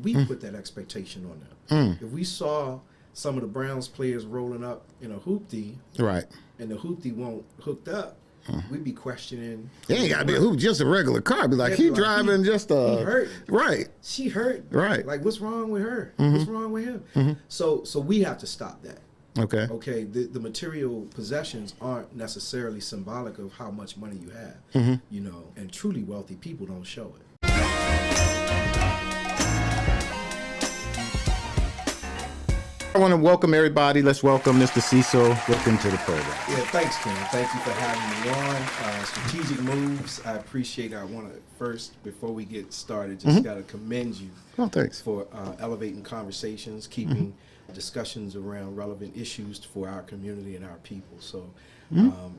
We put that expectation on them. If we saw some of the Browns players rolling up in a hoopty, right, and the hoopty won't hooked up, we'd be questioning. It ain't got to be a hoop, just a regular car. Be like, he driving just a... He hurt. Right. She hurt. Right. Like, what's wrong with her? What's wrong with him? So we have to stop that. Okay. Okay, the material possessions aren't necessarily symbolic of how much money you have, you know, and truly wealthy people don't show it. I want to welcome everybody. Let's welcome Mr. Cecil. Welcome to the program. Yeah, thanks, Ken. Thank you for having me on. Strategic moves, I appreciate it. I want to first, before we get started, just got to commend you for elevating conversations, keeping discussions around relevant issues for our community and our people. So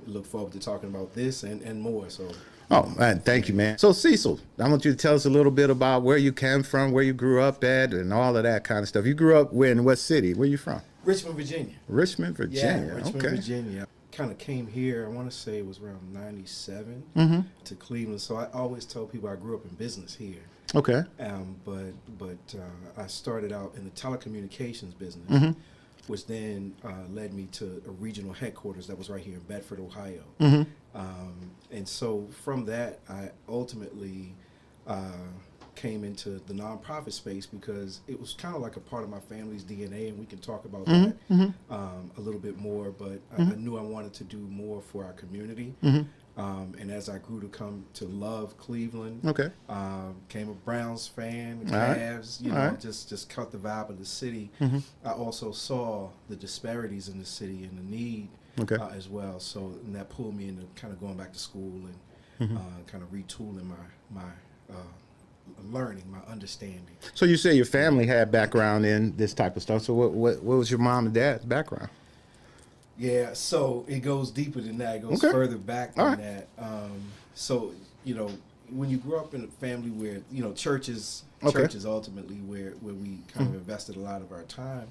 look forward to talking about this and more. So. Oh, man, thank you, man. So, Cecil, I want you to tell us a little bit about where you came from, where you grew up at, and all of that kind of stuff. You grew up where, in what city? Where you from? Richmond, Virginia. Richmond, Virginia. Yeah, Richmond, okay. Virginia. Kind of came here, I want to say it was around 97 to Cleveland. So I always tell people I grew up in business here. Okay. But I started out in the telecommunications business, which then led me to a regional headquarters that was right here in Bedford, Ohio. And so from that, I ultimately came into the nonprofit space because it was kind of like a part of my family's DNA, and we can talk about that a little bit more. But I knew I wanted to do more for our community. And as I grew to come to love Cleveland, became a Browns fan, Cavs, you know, just caught the vibe of the city. I also saw the disparities in the city and the need as well. So and that pulled me into kind of going back to school and kind of retooling my learning, my understanding. So you say your family had background in this type of stuff. So what was your mom and dad's background? Yeah, so it goes deeper than that. It goes further back than that. So, you know, when you grow up in a family where, you know, churches ultimately where we kind of invested a lot of our time.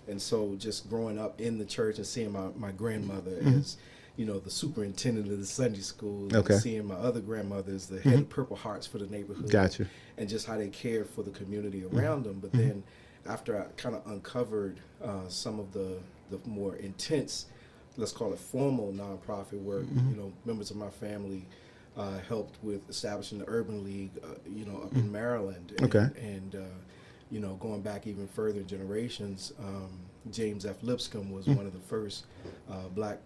And so just growing up in the church and seeing my grandmother as, you know, the superintendent of the Sunday school, and seeing my other grandmothers, the head of Purple Hearts for the neighborhood. Gotcha. And just how they cared for the community around them. But then after I kind of uncovered some of the more intense, let's call it formal nonprofit work, you know, members of my family helped with establishing the Urban League, you know, up in Maryland. And you know, going back even further generations, James F. Lipscomb was one of the first black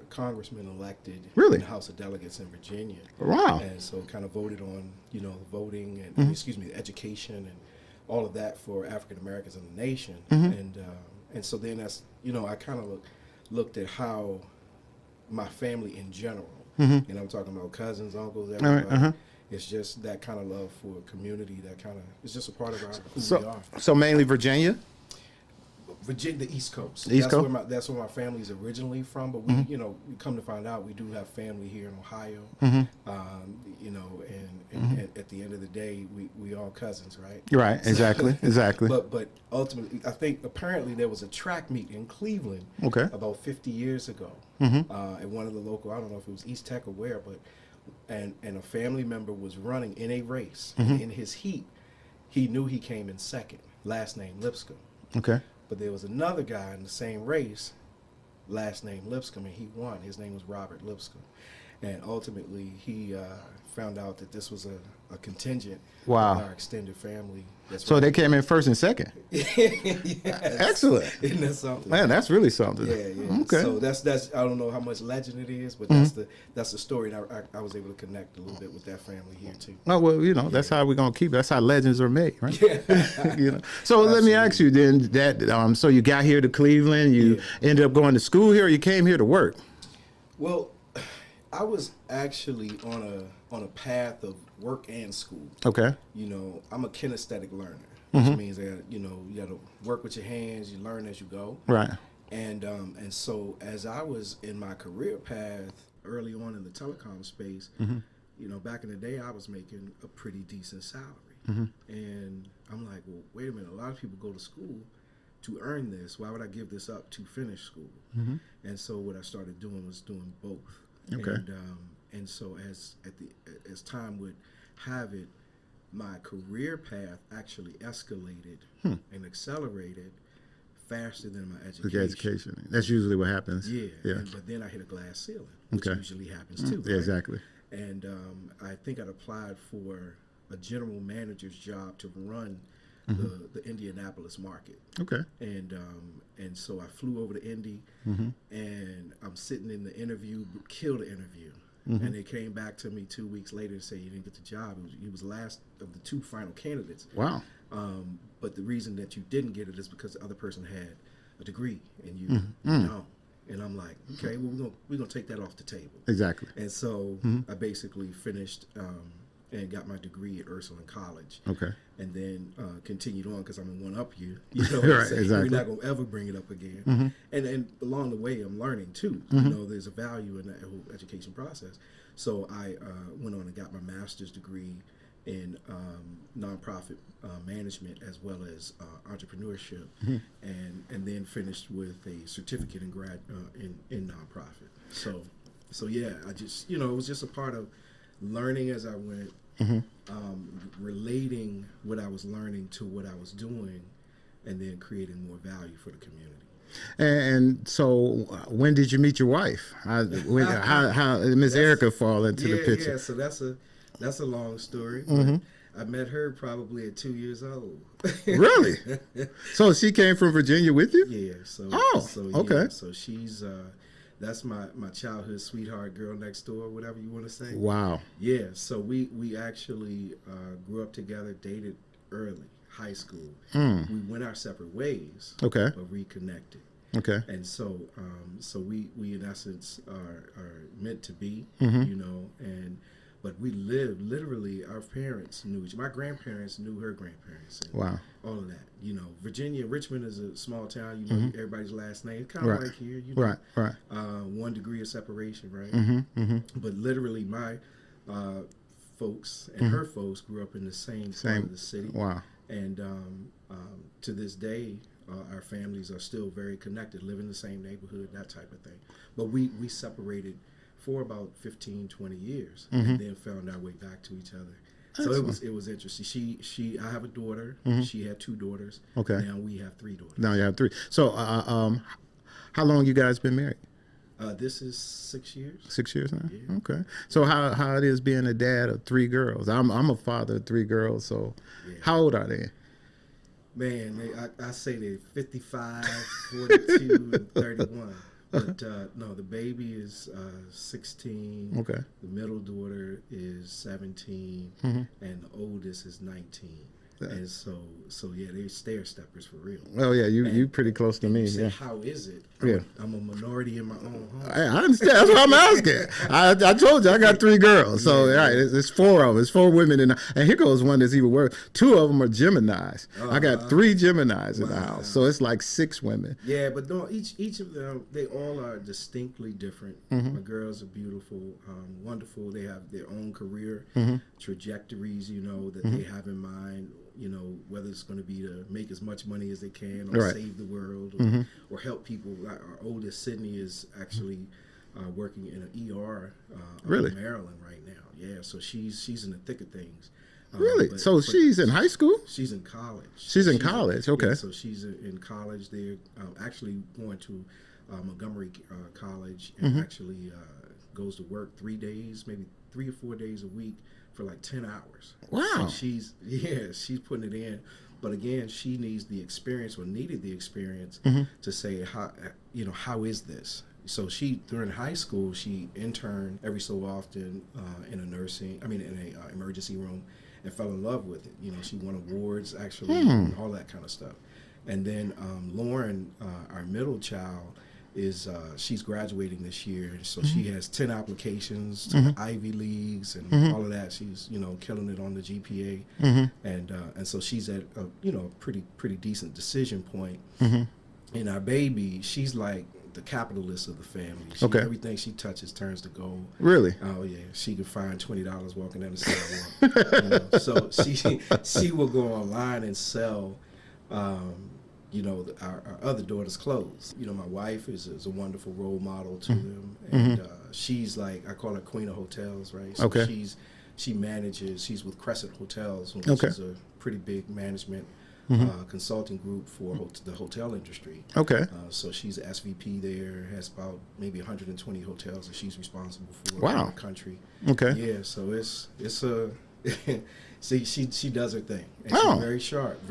congressmen elected in the House of Delegates in Virginia. Wow. And so kind of voted on, you know, voting and, education and all of that for African Americans in the nation. And so then that's, you know, I kind of looked at how my family in general, and I'm talking about cousins, uncles, everybody, it's just that kind of love for community, that kind of, it's just a part of who we are. So mainly Virginia? Virginia, the East Coast. East Coast? That's where my family's originally from, but we, you know, we come to find out we do have family here in Ohio, you know, and at the end of the day, we all cousins, right? Right, exactly, exactly. But ultimately, I think apparently there was a track meet in Cleveland about 50 years ago at one of the local, I don't know if it was East Tech or where, but and a family member was running in a race. In his heat, he knew he came in second, last name Lipscomb. But there was another guy in the same race, last name Lipscomb, and he won. His name was Robert Lipscomb. And ultimately, he found out that this was a contingent of our extended family. So they came in first and second? Yes. Excellent. Isn't that something? Man, that's really something. Yeah. Okay. So that's I don't know how much legend it is, but that's the story, and I was able to connect a little bit with that family here too. Oh, well, you know, that's how we're going to keep it. That's how legends are made, right? Yeah. You know. So let me ask you then, that so you got here to Cleveland, you ended up going to school here, or you came here to work? Well, I was actually on a path of work and school. You know, I'm a kinesthetic learner, which means that, you know, you got to work with your hands, you learn as you go. Right. And so as I was in my career path early on in the telecom space, you know, back in the day, I was making a pretty decent salary. And I'm like, well, wait a minute, a lot of people go to school to earn this. Why would I give this up to finish school? And so what I started doing was doing both. And so as time would have it, my career path actually escalated and accelerated faster than my education. The education. That's usually what happens. Yeah. Yeah. But then I hit a glass ceiling, which Okay. usually happens too. Yeah, right? exactly. And I think I'd applied for a general manager's job to run the Indianapolis market. Okay. And so I flew over to Indy, and I'm sitting in the interview, killed the interview. And they came back to me 2 weeks later and said, you didn't get the job. He was last of the 2 final candidates. Wow. But the reason that you didn't get it is because the other person had a degree and you don't. And I'm like, okay, well, we're gonna take that off the table. Exactly. And so I basically finished and got my degree at Ursuline College. Okay. And then continued on because I'm a one-up you. You know what I'm Right, saying? exactly. We're not going to ever bring it up again. And along the way, I'm learning too. You know, there's a value in that whole education process. So I went on and got my master's degree in nonprofit management as well as entrepreneurship, and then finished with a certificate in nonprofit. So yeah, I just, you know, it was just a part of learning as I went, relating what I was learning to what I was doing, and then creating more value for the community. And so, when did you meet your wife? How Miss Erica fall into the picture? Yeah, so that's a long story. But I met her probably at 2 years old. Really? So she came from Virginia with you? Yeah. So okay. Yeah, so she's that's my childhood sweetheart, girl next door, whatever you want to say. Wow. Yeah. So we actually grew up together, dated early, high school. We went our separate ways. Okay. But reconnected. Okay. And so we in essence are meant to be, you know, but we lived, literally, our parents knew my grandparents knew her grandparents. And Wow. all of that, you know. Richmond is a small town, you know, everybody's last name. It's kind of Right. like here, you know. Right. 1 degree of separation, right? But literally my folks and her folks grew up in the same part of the city. Wow. And to this day, our families are still very connected, live in the same neighborhood, that type of thing. But we separated for about 15, 20 years, and then found our way back to each other. Excellent. So it was interesting. I have a daughter. She had 2 daughters. Okay. Now we have 3 daughters. Now you have 3. So, how long you guys been married? This is 6 years. 6 years now. Yeah. Okay. So how it is being a dad of 3 girls? I'm a father of 3 girls. So, how old are they? Man, I say they're 55, 42, and 31. But no, the baby is 16. Okay. The middle daughter is 17, and the oldest is 19. And so yeah, they're stair steppers for real. Oh yeah, you pretty close to me. You say, Yeah. how is it? Yeah. I'm a minority in my own home. I understand. That's what I'm asking. I told you I got 3 girls. So Yeah. right, it's 4 of us. 4 women, and here goes one that's even worse. 2 of them are Geminis. I got 3 Geminis in the house. So it's like 6 women. Yeah, but no, each of them, they all are distinctly different. My girls are beautiful, wonderful. They have their own career trajectories, you know, that they have in mind. You know, whether it's going to be to make as much money as they can, or Right. save the world, or help people. Our oldest, Sydney, is actually working in an ER Really? in Maryland right now. Yeah, so she's in the thick of things. Really? But She's in high school? she's in college. She's in college, okay. Yeah, so she's in college. They're actually going to Montgomery College, and actually goes to work 3 days, maybe 3 or 4 days a week for like 10 hours. Wow. So she's putting it in. But again, she needs the experience, or needed the experience, to say, how is this? So during high school, she interned every so often in a emergency room, and fell in love with it. You know, she won awards, actually, and all that kind of stuff. And then Lauren, our middle child, she's graduating this year, so she has 10 applications to the Ivy Leagues and all of that. She's, you know, killing it on the GPA, and so she's at a, you know, pretty decent decision point. And our baby, she's like the capitalist of the family. Okay. Everything she touches turns to gold. Really? Oh yeah, she could find $20 walking down the sidewalk. You know? So she will go online and sell. You know, our other daughter's clothes. You know, my wife is a wonderful role model to them, and she's like, I call her queen of hotels, right? So Okay. She's with Crescent Hotels, which Okay. is a pretty big management consulting group for the hotel industry. Okay. So she's SVP there, has about maybe 120 hotels that she's responsible for Wow. in the country. Okay. Yeah, so it's a see, she does her thing. And Oh. she's very sharp,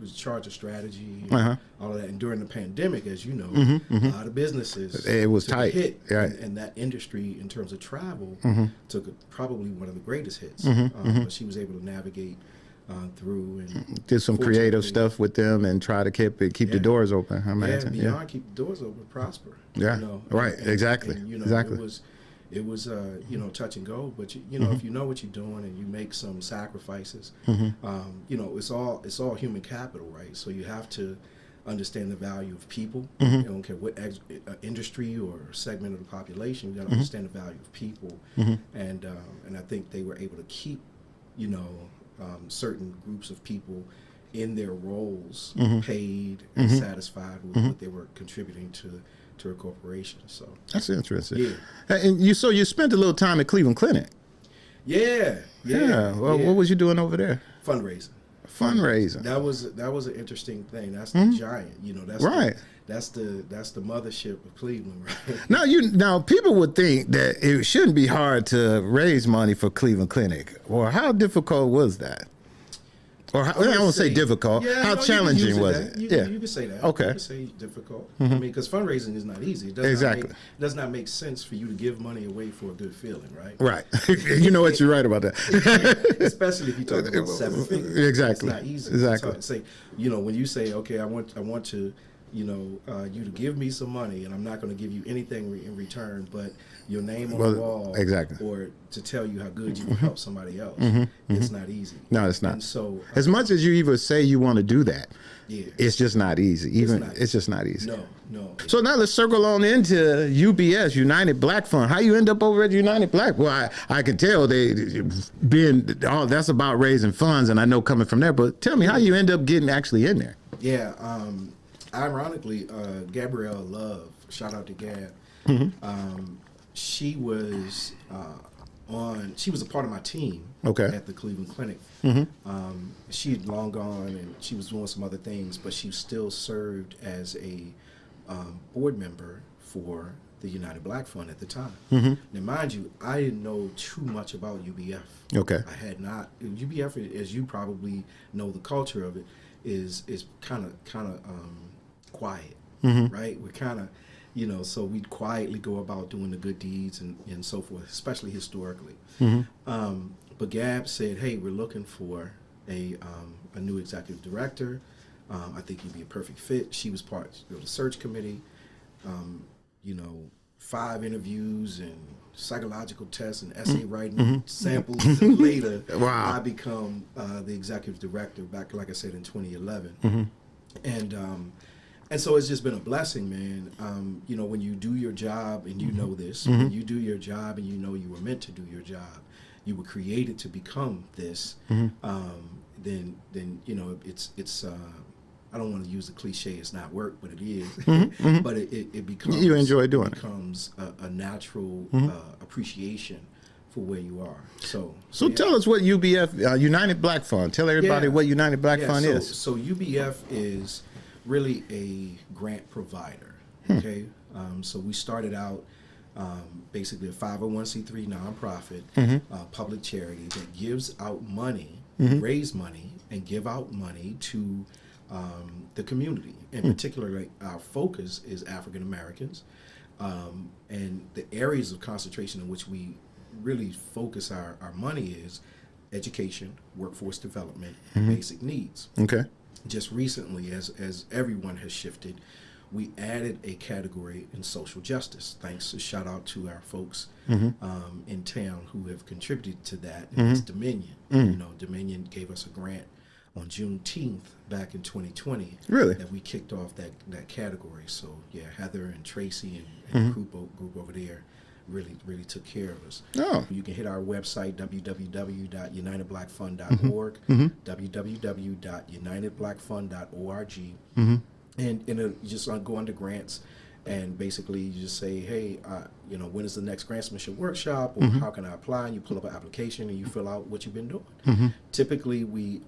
was charge of strategy, and all of that. And during the pandemic, as you know, a lot of businesses It was took tight. a hit, Right. and that industry in terms of travel took probably one of the greatest hits. But she was able to navigate through and Did some creative fortunately- stuff with them and try to keep the Yeah. doors open. I Yeah, imagine. beyond keep the doors open, prosper. Yeah. You know, Right. Exactly. And, you know, Exactly. it was you know, touch and go. But you know, if you know what you're doing and you make some sacrifices, you know, it's all human capital, right? So you have to understand the value of people. You don't care what industry or segment of the population. You got to understand the value of people, and I think they were able to keep, you know, certain groups of people in their roles paid and satisfied with what they were contributing to a corporation. So That's interesting. Yeah. And you spent a little time at Cleveland Clinic. Well, yeah. what was you doing over there? Fundraising? That was an interesting thing. That's the giant, you know. That's Right. That's the mothership of Cleveland, right? Now people would think that it shouldn't be hard to raise money for Cleveland Clinic. Well, how difficult was that? Or I won't say difficult. Yeah, how no, challenging was it? You can say that. Okay. You can say difficult. I mean, because fundraising is not easy. It does not make sense for you to give money away for a good feeling, right? Right. You know what? You're right about that. Especially if you're talking about seven figures. Exactly. It's not easy. Exactly. So say, you know, when you say, okay, I want to, you know, you to give me some money, and I'm not going to give you anything in return, but your name on the wall, exactly, or to tell you how good you can help somebody else. It's not easy. No, it's not. And so, as much as you even say you want to do that, yeah, it's just not easy. It's just not easy. No. So now let's circle on into UBS, United Black Fund. How you end up over at United Black? Well, I can tell that's about raising funds, and I know coming from there. But tell me how you end up getting actually in there. Yeah. Ironically, Gabrielle Love, shout out to Gab. She was she was a part of my team at the Cleveland Clinic. She had long gone and she was doing some other things, but she still served as a board member for the United Black Fund at the time. Now, mind you, I didn't know too much about UBF. Okay. I had not. UBF, as you probably know, the culture of it is kind of quiet, right? We're kind of, you know, so we quietly go about doing the good deeds and so forth, especially historically. But Gab said, hey, we're looking for a new executive director. I think you'd be a perfect fit. She was part of the search committee, you know, 5 interviews and psychological tests and essay writing samples. And later, Wow. I become the executive director back, like I said, in 2011. And so it's just been a blessing, man. You know, when you do your job, and you know this, when you do your job and you know you were meant to do your job, you were created to become this, then you know, it's I don't want to use the cliche, it's not work, but it is. But it becomes, you enjoy doing it. Becomes a natural appreciation for where you are. So yeah. Tell us what UBF, United Black Fund. Tell everybody what United Black Fund is. So UBF is really a grant provider. Okay, so we started out basically a 501c3 nonprofit, public charity that gives out money, raise money, and give out money to the community. In particular, our focus is African Americans, and the areas of concentration in which we really focus our money is education, workforce development, and basic needs. Okay. Just recently, as everyone has shifted, we added a category in social justice. Thanks, shout out to our folks in town who have contributed to that. And it's Dominion. You know, Dominion gave us a grant on Juneteenth back in 2020. Really? That we kicked off that category. So yeah, Heather and Tracy and the group over there really took care of us. Oh. You can hit our website, www.unitedblackfund.org, www.unitedblackfund.org, and just go under grants And basically, you just say, hey, when is the next grantsmanship workshop, or how can I apply? And you pull up an application and you fill out what you've been doing. Typically, we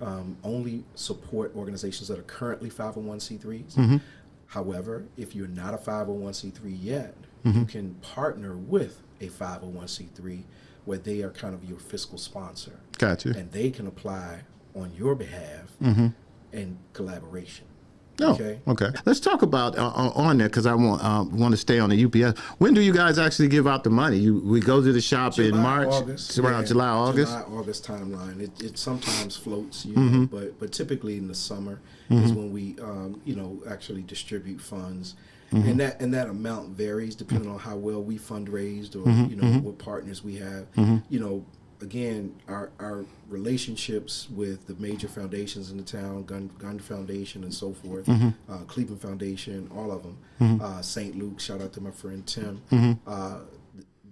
only support organizations that are currently 501c3s. However, if you're not a 501c3 yet, you can partner with a 501c3 where they are kind of your fiscal sponsor. Gotcha. And they can apply on your behalf in collaboration. Oh, okay. Let's talk about on that, because I want to stay on the UPS. When do you guys actually give out the money? We go to the shop in March, August, around July, August. August timeline. It sometimes floats, know, but typically in the summer is when we actually distribute funds, and that amount varies depending on how well we fundraised or what partners we have. Again, our relationships with the major foundations in the town, Gun Foundation and so forth, Cleveland Foundation, all of them, St. Luke, shout out to my friend Tim,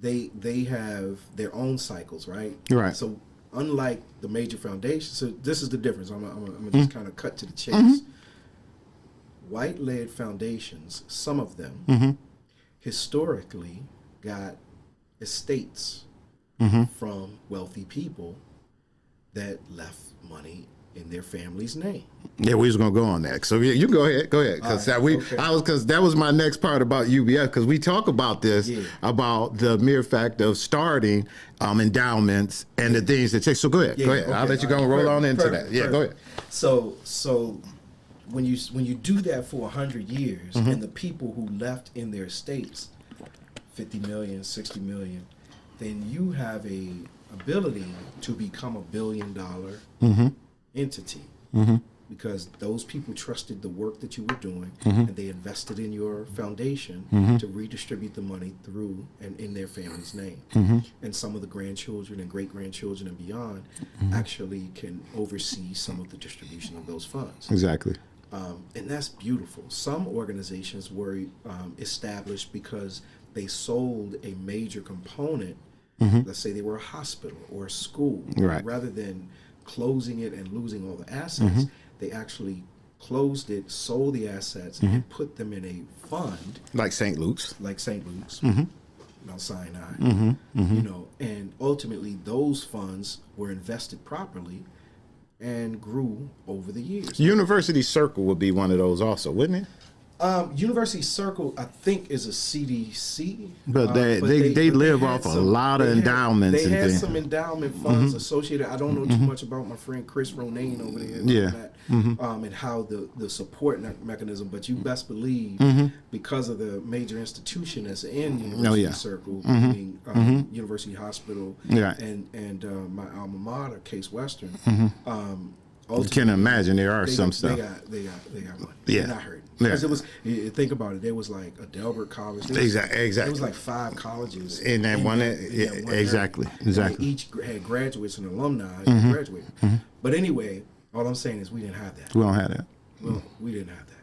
they have their own cycles, right? Right. So unlike the major foundations, so this is the difference. I'm gonna just kind of cut to the chase. White-led foundations, some of them, historically got estates from wealthy people that left money in their family's name. Yeah, we was gonna go on that. So you go ahead, because that was my next part about UBS, because we talk about this about the mere fact of starting endowments and the things that take. So go ahead, go ahead. Okay. I'll let you go and roll on into that. Yeah, go ahead. So when you do that for 100 years, and the people who left in their estates, 50 million, 60 million. Then you have a ability to become $1 billion entity because those people trusted the work that you were doing and they invested in your foundation to redistribute the money through and in their family's name. And some of the grandchildren and great-grandchildren and beyond actually can oversee some of the distribution of those funds. Exactly. And that's beautiful. Some organizations were established because they sold a major component. Let's say they were a hospital or a school. Right. Rather than closing it and losing all the assets, they actually closed it, sold the assets, and put them in a fund. Like St. Luke's. Like St. Luke's, Mount Sinai. And ultimately those funds were invested properly and grew over the years. University Circle would be one of those also, wouldn't it? University Circle, I think, is a CDC. But they live off a lot of endowments. They had some endowment funds associated. I don't know too much about my friend Chris Ronayne over there. Yeah. And how the support mechanism. But you best believe, because of the major institution that's in University Circle, meaning University Hospital and my alma mater, Case Western. You can imagine there are some stuff. They got money. Yeah. They're not hurting. Because it was, think about it, there was like a Delbert College. Exactly. There was like 5 colleges. In that one. Exactly. They each had graduates and alumni that graduated. But anyway, all I'm saying is we didn't have that. We don't have that. Well, we didn't have that.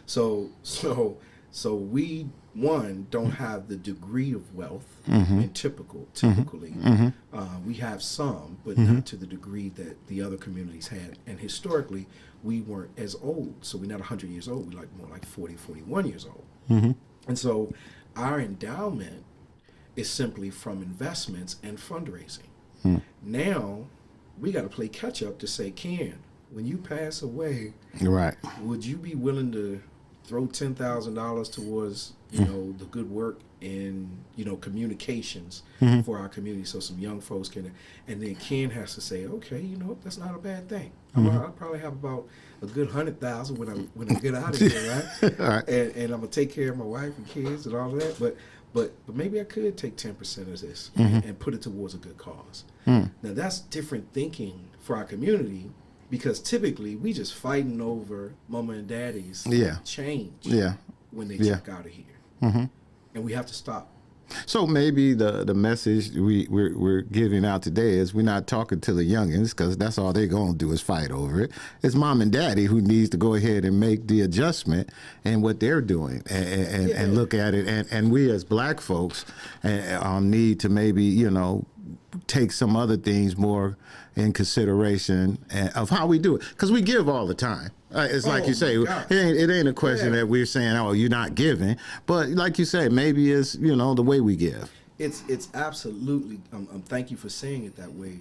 So we, one, don't have the degree of wealth and typically. We have some, but not to the degree that the other communities had. And historically, we weren't as old. So we're not 100 years old. We're more like 40, 41 years old. And so our endowment is simply from investments and fundraising. Now, we got to play catch up to say, Ken, when you pass away, would you be willing to throw $10,000 towards the good work in communications for our community, so some young folks can, and then Ken has to say, okay, that's not a bad thing. I'll probably have about a good 100,000 when I get out of here, right? Right. And I'm gonna take care of my wife and kids and all of that, but maybe I could take 10% of this and put it towards a good cause. Now that's different thinking for our community. Because typically we just fighting over mama and daddy's change when they check out of here, and we have to stop. So maybe the message we're giving out today is we're not talking to the youngins, because that's all they're going to do is fight over it. It's mom and daddy who needs to go ahead and make the adjustment in what they're doing and look at it. And we as black folks need to maybe, take some other things more in consideration of how we do it, because we give all the time. It's like you say, it ain't a question that we're saying, oh, you're not giving, but like you say, maybe it's the way we give. It's absolutely. Thank you for saying it that way.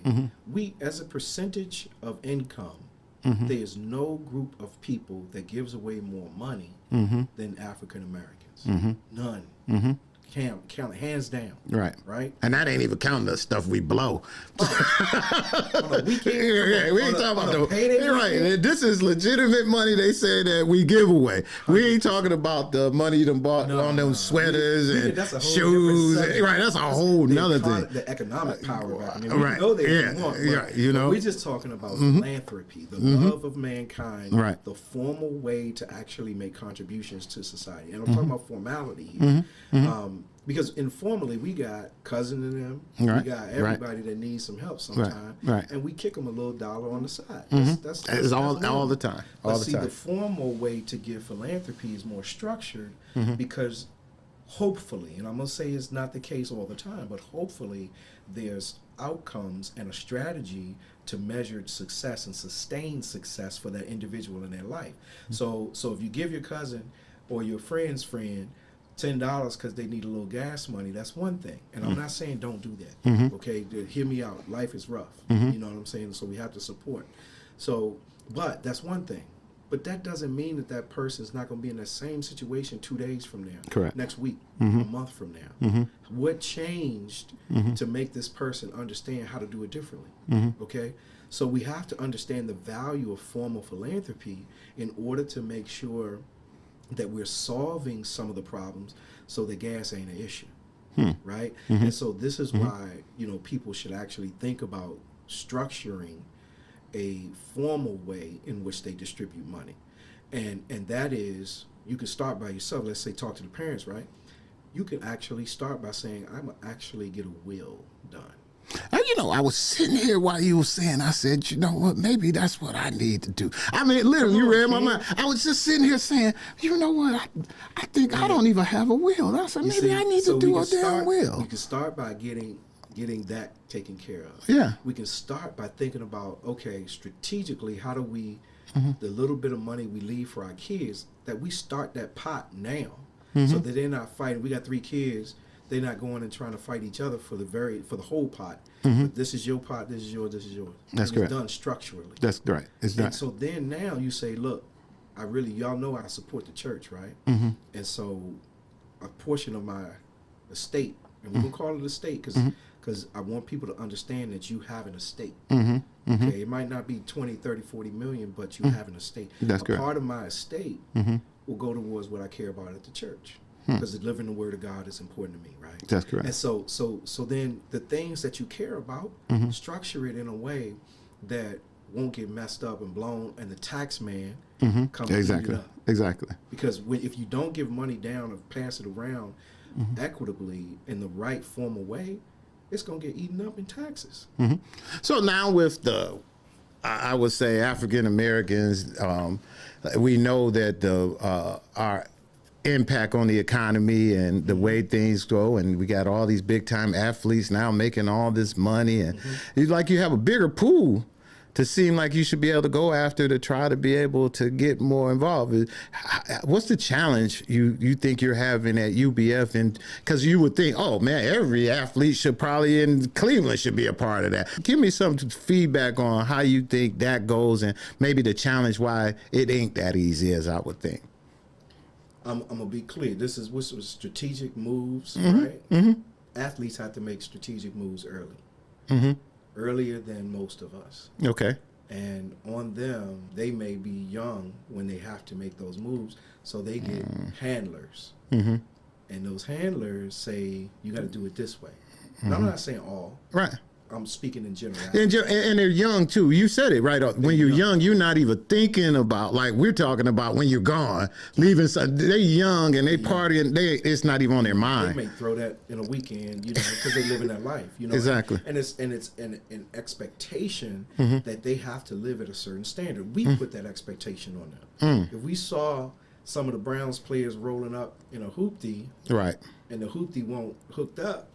We, as a percentage of income, there is no group of people that gives away more money than African Americans. None. Count it hands down. Right. And that ain't even counting the stuff we blow. We ain't talking about the payday. Right. This is legitimate money they say that we give away. We ain't talking about the money you done bought on them sweaters and shoes. Right. That's a whole nother thing. The economic power back. I mean, we know they want, we're just talking about philanthropy, the love of mankind, the formal way to actually make contributions to society. And I'm talking about formality here. Because informally, we got cousin in them, we got everybody that needs some help sometime, and we kick them a little dollar on the side. That's all the time. The formal way to give philanthropy is more structured because hopefully, and I'm going to say it's not the case all the time, but hopefully there's outcomes and a strategy to measure success and sustain success for that individual in their life. So if you give your cousin or your friend's friend $10 because they need a little gas money, that's one thing. And I'm not saying don't do that. Okay, hear me out. Life is rough. You know what I'm saying? So we have to support. But that's one thing. But that doesn't mean that person's not going to be in the same situation 2 days from now, correct, next week, a month from now. What changed to make this person understand how to do it differently? Okay, so we have to understand the value of formal philanthropy in order to make sure that we're solving some of the problems so the gas ain't an issue, right? And so this is why, people should actually think about structuring a formal way in which they distribute money. And that is, you can start by yourself. Let's say talk to the parents, right? You can actually start by saying, I'm going to actually get a will done. I was sitting here while you were saying, I said, you know what, maybe that's what I need to do. I mean, literally, you read my mind. I was just sitting here saying, you know what, I think I don't even have a will. And I said, maybe I need to do a damn will. We can start by getting that taken care of. Yeah. We can start by thinking about, okay, strategically, how do we, the little bit of money we leave for our kids, that we start that pot now so that they're not fighting. We got 3 kids. They're not going and trying to fight each other for the whole pot. But this is your pot, this is yours, this is yours. That's correct. It's done structurally. That's right. It's done. And so then now you say, look, y'all know I support the church, right? And so a portion of my estate, and we're going to call it estate because I want people to understand that you have an estate. Okay, it might not be 20, 30, 40 million, but you have an estate. That's correct. Part of my estate will go towards what I care about at the church. Because delivering the word of God is important to me, right? That's correct. And so then the things that you care about, structure it in a way that won't get messed up and blown, and the tax man comes to eat it up. Exactly. Because if you don't give money down or pass it around equitably in the right formal way, it's going to get eaten up in taxes. So now with I would say African Americans, we know that our impact on the economy and the way things go, and we got all these big time athletes now making all this money, and you have a bigger pool to seem like you should be able to go after to try to be able to get more involved. What's the challenge you think you're having at UBF? And because you would think, oh man, every athlete should probably in Cleveland should be a part of that. Give me some feedback on how you think that goes, and maybe the challenge why it ain't that easy as I would think. I'm gonna be clear. This was strategic moves, right? Athletes have to make strategic moves early, earlier than most of us. Okay. And on them, they may be young when they have to make those moves, so they get handlers, and those handlers say you got to do it this way. Now, I'm not saying all. Right. I'm speaking in general. And they're young too. You said it right. When you're young, you're not even thinking about, like we're talking about when you're gone, leaving. They're young and they partying. It's not even on their mind. They may throw that in a weekend, because they live in that life. Exactly. And it's an expectation that they have to live at a certain standard. We put that expectation on them. If we saw some of the Browns players rolling up in a hoopty, right, and the hoopty won't hooked up,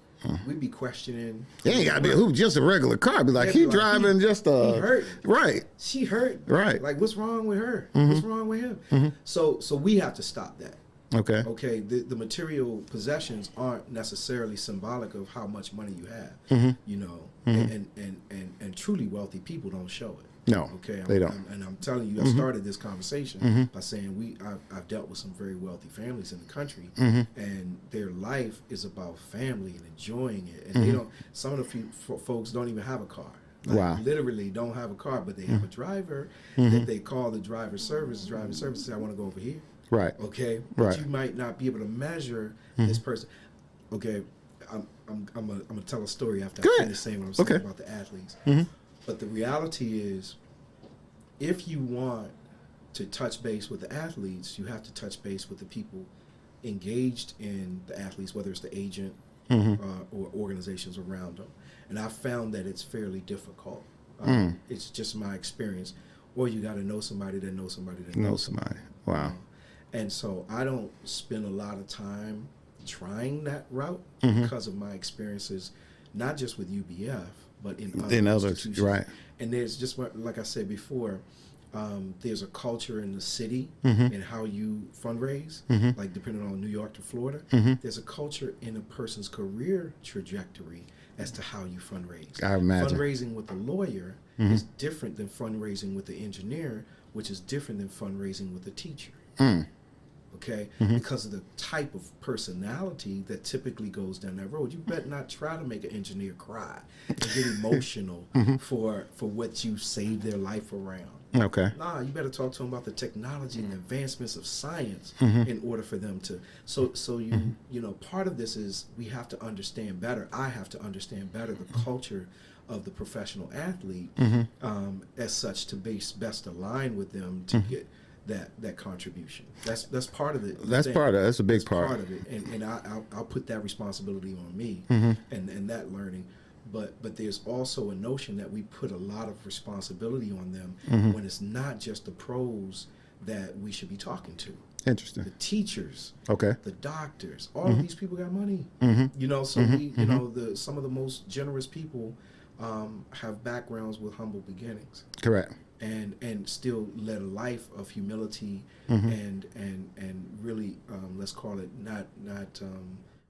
we'd be questioning. It ain't gotta be who, just a regular car. Be like, he driving just a. He hurt. Right. She hurt. Right. Like, what's wrong with her? What's wrong with him? So we have to stop that. Okay. Okay. The material possessions aren't necessarily symbolic of how much money you have. You know, and truly wealthy people don't show it. No, okay, they don't. I'm telling you, I started this conversation by saying I've dealt with some very wealthy families in the country, and their life is about family and enjoying it. And they don't. Some of the folks don't even have a car. Like, wow. Literally don't have a car, but they have a driver that they call the driver service. Driver service say, I want to go over here. Right. Okay. Right. But you might not be able to measure this person. Okay. I'm gonna tell a story after I finish saying what I'm saying about the athletes. But the reality is, if you want to touch base with the athletes, you have to touch base with the people engaged in the athletes, whether it's the agent or organizations around them. And I found that it's fairly difficult. It's just my experience. Or you got to know somebody that knows somebody that knows somebody. Wow. And so I don't spend a lot of time trying that route because of my experiences, not just with UBF, but in other institutions. Right. And there's just, like I said before, there's a culture in the city and how you fundraise, like depending on New York to Florida. There's a culture in a person's career trajectory as to how you fundraise. I imagine. Fundraising with a lawyer is different than fundraising with the engineer, which is different than fundraising with a teacher. Okay, because of the type of personality that typically goes down that road. You better not try to make an engineer cry and get emotional for what you saved their life around. Okay. Nah, you better talk to them about the technology and advancements of science in order for them to. So you know, part of this is we have to understand better. I have to understand better the culture of the professional athlete as such to best align with them to get that contribution. That's part of it. That's a big part of it, and I'll put that responsibility on me and that learning. But there's also a notion that we put a lot of responsibility on them when it's not just the pros that we should be talking to. Interesting. The teachers, the doctors, all of these people got money. You know, so we, you know, some of the most generous people have backgrounds with humble beginnings. Correct. And still led a life of humility and really let's call it not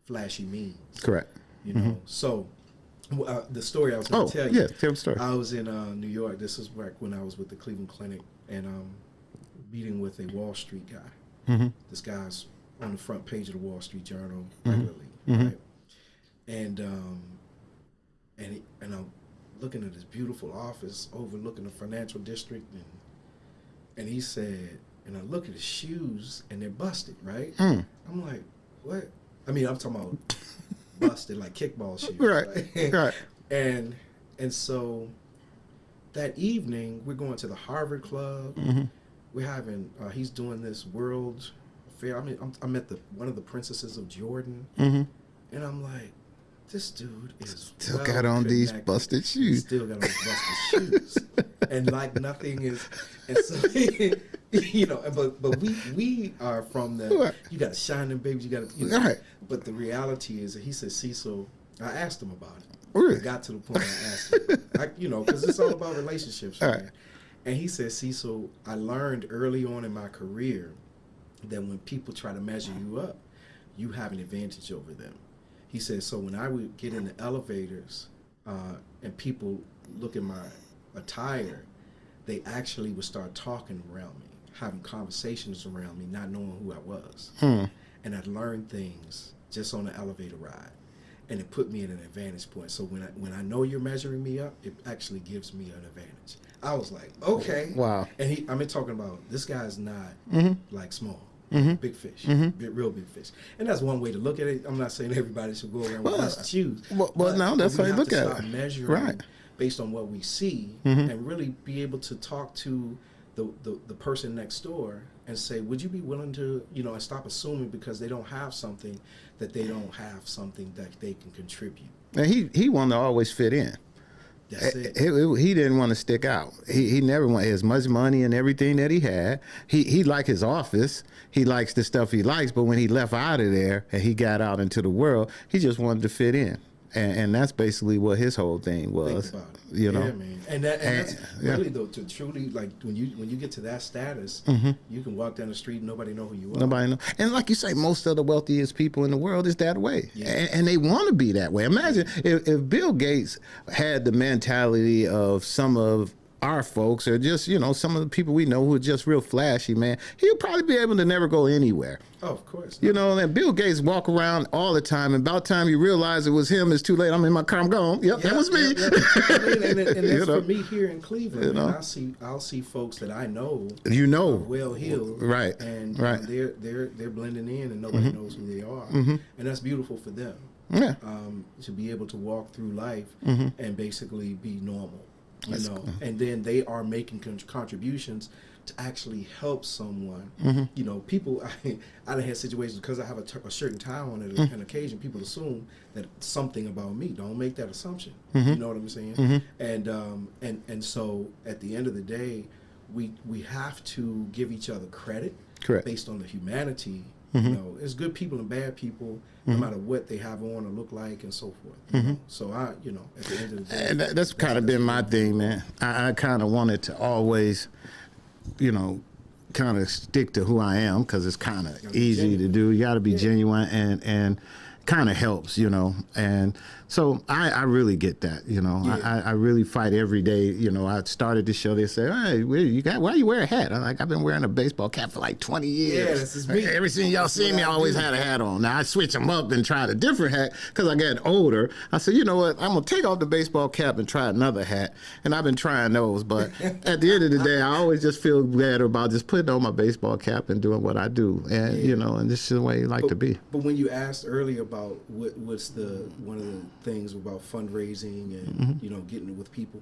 flashy means. Correct. You know, so the story I was going to tell you. Yeah, tell the story. I was in New York. This is back when I was with the Cleveland Clinic and meeting with a Wall Street guy. This guy's on the front page of the Wall Street Journal regularly, right? And I'm looking at this beautiful office overlooking the financial district, and he said, and I look at his shoes and they're busted, right? I'm like, what? I mean, I'm talking about busted like kickball shoes, right? And so that evening we're going to the Harvard Club. We're having he's doing this world fair. I mean, I'm at one of the princesses of Jordan, and I'm like, this dude is still got on these busted shoes. Still got on these busted shoes, and like nothing is. And so, you know, but we are from the. You got to shine them babies. You got to. You know, but the reality is that he said, Cecil. I asked him about it. Really? I got to the point I asked him. You know, because it's all about relationships, man. And he said, Cecil, I learned early on in my career that when people try to measure you up, you have an advantage over them. He said, so when I would get in the elevators and people look at my attire, they actually would start talking around me, having conversations around me, not knowing who I was. And I'd learned things just on the elevator ride. And it put me in an advantage point. So when I know you're measuring me up, it actually gives me an advantage. I was like, okay. Wow. And I'm talking about, this guy's not like small. Big fish, real big fish, and that's one way to look at it. I'm not saying everybody should go around with busted shoes, but no, that's how you look at it. Start measuring based on what we see, and really be able to talk to the person next door and say, would you be willing to, you know, and stop assuming because they don't have something that they don't have something that they can contribute. And he wanted to always fit in. That's it. He didn't want to stick out. He never wanted as much money and everything that he had. He liked his office. He likes the stuff he likes. But when he left out of there and he got out into the world, he just wanted to fit in. And that's basically what his whole thing was. Think about it. You know, yeah, man. And that's really though, to truly, like, when you get to that status, you can walk down the street and nobody know who you are. Nobody know. And like you say, most of the wealthiest people in the world is that way, and they want to be that way. Imagine if Bill Gates had the mentality of some of our folks, or just, you know, some of the people we know who are just real flashy, man, he'll probably be able to never go anywhere. Oh, of course. You know, and Bill Gates walk around all the time, and about time you realize it was him, it's too late. I'm in my car, I'm gone. Yep, that was me. I mean, and that's You know? for me here in Cleveland. You know? I'll see folks that I know. You know, well heeled, right? And they're blending in, and nobody knows who they are, and that's beautiful for them. Yeah. To be able to walk through life and basically be normal. You know, and then they are making contributions to actually help someone. You know, people, I done had situations because I have a shirt and tie on at an occasion, people assume that it's something about me. Don't make that assumption. You know what I'm saying? And so at the end of the day, we have to give each other credit. Correct. Based on the humanity. You know, there's good people and bad people, no matter what they have on or look like, and so forth. You know? So at the end of the day, and that's kind of been my thing, man. I kind of wanted to always, you know, kind of stick to who I am, because it's kind of easy to do. You got to be genuine, and kind of helps, you know. And so I really get that, you know. I really fight every day. You know, I started the show, they say, hey, why you wear a hat? I'm like, I've been wearing a baseball cap for like 20 years. Yeah, this is me. Every since y'all see me, I always had a hat on. Now I switch them up and tried a different hat because I got older. I said, you know what, I'm going to take off the baseball cap and try another hat. And I've been trying those. But at the end of the day, I always just feel better about just putting on my baseball cap and doing what I do. And, you know, and this is the way you like to be. But when you asked earlier about what's one of the things about fundraising and you know, getting with people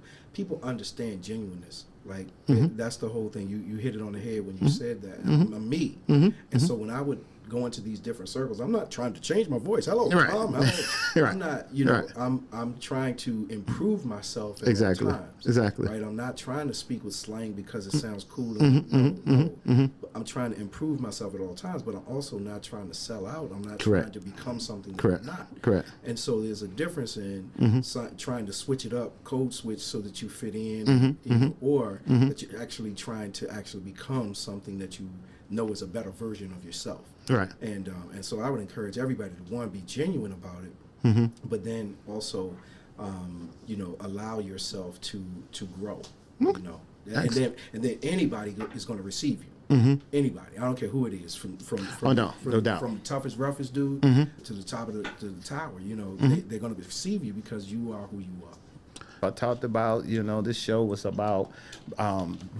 understand genuineness. Like that's the whole thing. You hit it on the head when you said that. I'm me, and so when I would go into these different circles, I'm not trying to change my voice. Hello, Tom. Hello. I'm not. You know, I'm trying to improve myself at all times. Exactly. Right. I'm not trying to speak with slang because it sounds cool. No. But I'm trying to improve myself at all times, but I'm also not trying to sell out. I'm not trying to become something that I'm not. Correct. And so there's a difference in trying to switch it up, code switch, so that you fit in, you know, or that you're actually trying to become something that you know is a better version of yourself. Right. And so I would encourage everybody to, one, be genuine about it, but then also, you know, allow yourself to grow. You know, and then anybody is going to receive you. Anybody, I don't care who it is, from the toughest, roughest dude to the top of the tower. You know, they're going to receive you because you are who you are. I talked about, you know, this show was about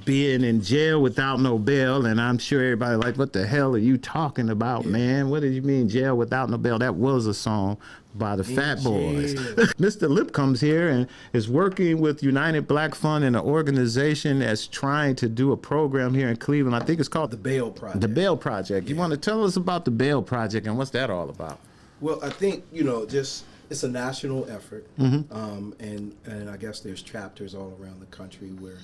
being in jail without no bail, and I'm sure everybody like, what the hell are you talking about, man? What did you mean jail without no bail? That was a song by the Fat Boys. Mr. Lipscomb's here and is working with United Black Fund and an organization that's trying to do a program here in Cleveland. I think it's called the Bail Project. The Bail Project. You want to tell us about the Bail Project and what's that all about? Well, I think, you know, it's a national effort, and I guess there's chapters all around the country where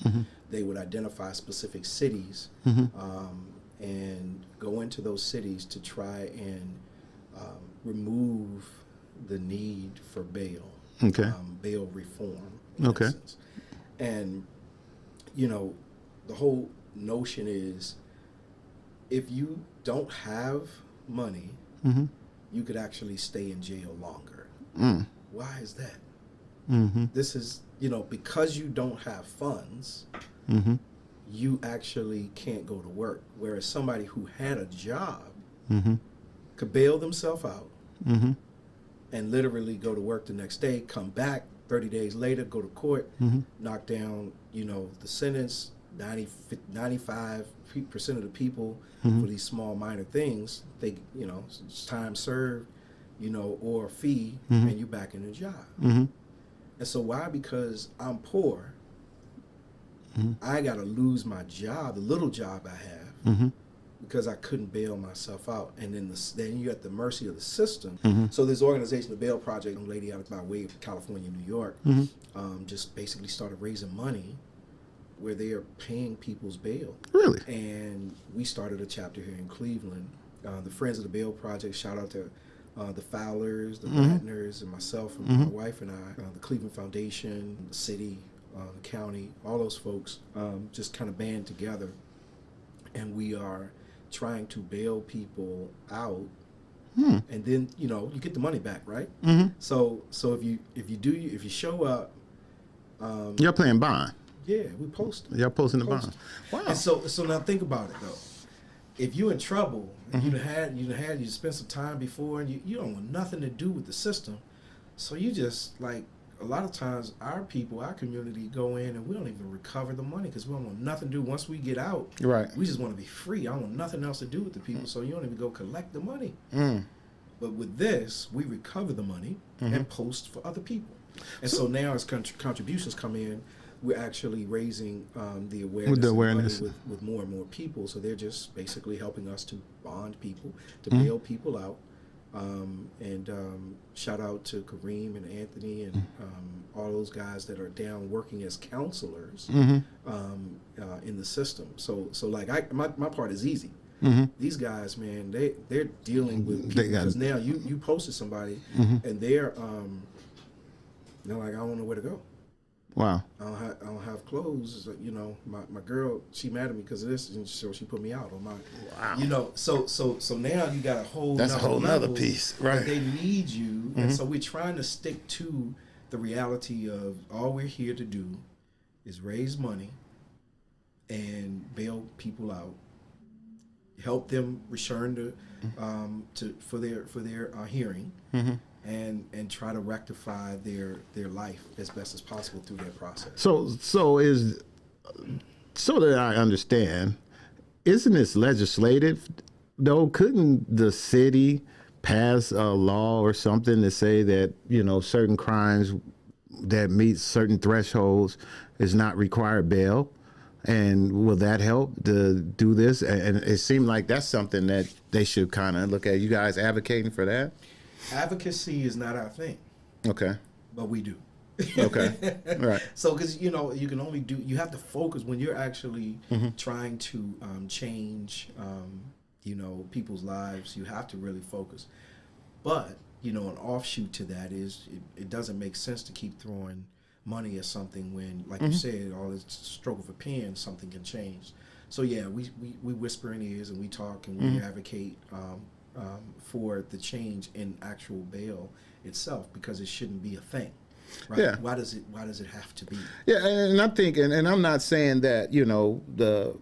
they would identify specific cities and go into those cities to try and remove the need for bail, bail reform, in essence. And, you know, the whole notion is if you don't have money, you could actually stay in jail longer. Why is that? This is, you know, because you don't have funds, you actually can't go to work. Whereas somebody who had a job could bail themselves out and literally go to work the next day, come back 30 days later, go to court, knock down, you know, the sentence. 95% of the people for these small minor things, they, you know, it's time served, you know, or a fee, and you're back in the job. And so why? Because I'm poor. I got to lose my job, the little job I have, because I couldn't bail myself out. And then you're at the mercy of the system. So this organization, the Bail Project, a lady out of my way of California, New York, just basically started raising money where they are paying people's bail. Really? And we started a chapter here in Cleveland. The Friends of the Bail Project, shout out to the Fowlers, the Ratners, and myself and my wife and I, the Cleveland Foundation, the city, the county, all those folks just kind of band together, and we are trying to bail people out, and then you get the money back, right? So if you show up, you're playing bond. Yeah, we post. You're posting the bond. Wow. And so now think about it though. If you're in trouble, and you spent some time before, and you don't want nothing to do with the system, so you just like a lot of times our community go in and we don't even recover the money because we don't want nothing to do. Once we get out, right, we just want to be free. I don't want nothing else to do with the people, so you don't even go collect the money. But with this, we recover the money and post for other people. And so now as contributions come in, we're actually raising the awareness, with more and more people. So they're just basically helping us to bond people, to bail people out. And shout out to Kareem and Anthony and all those guys that are down working as counselors in the system. So like my part is easy. These guys, man, they're dealing with people because now you posted somebody and they're like, I don't know where to go. Wow. I don't have clothes. My girl, she mad at me because of this, and so she put me out on my. Wow. So now you got a whole. That's a whole nother piece, right? They need you, and so we're trying to stick to the reality of all we're here to do is raise money and bail people out, help them return for their hearing. And try to rectify their life as best as possible through that process. So that I understand, isn't this legislative though? Couldn't the city pass a law or something to say that certain crimes that meet certain thresholds is not required bail? And will that help to do this? And it seemed like that's something that they should kind of look at. You guys advocating for that? Advocacy is not our thing. Okay. But we do. Okay. Right. So, because, you can only you have to focus when you're actually trying to change, people's lives. You have to really focus. But, an offshoot to that is it doesn't make sense to keep throwing money at something when, like you said, all it's a stroke of a pen, something can change. So, yeah, we whisper in ears and we talk and we advocate for the change in actual bail itself, because it shouldn't be a thing, right? Yeah. Why does it have to be? Yeah, and I think, and I'm not saying that the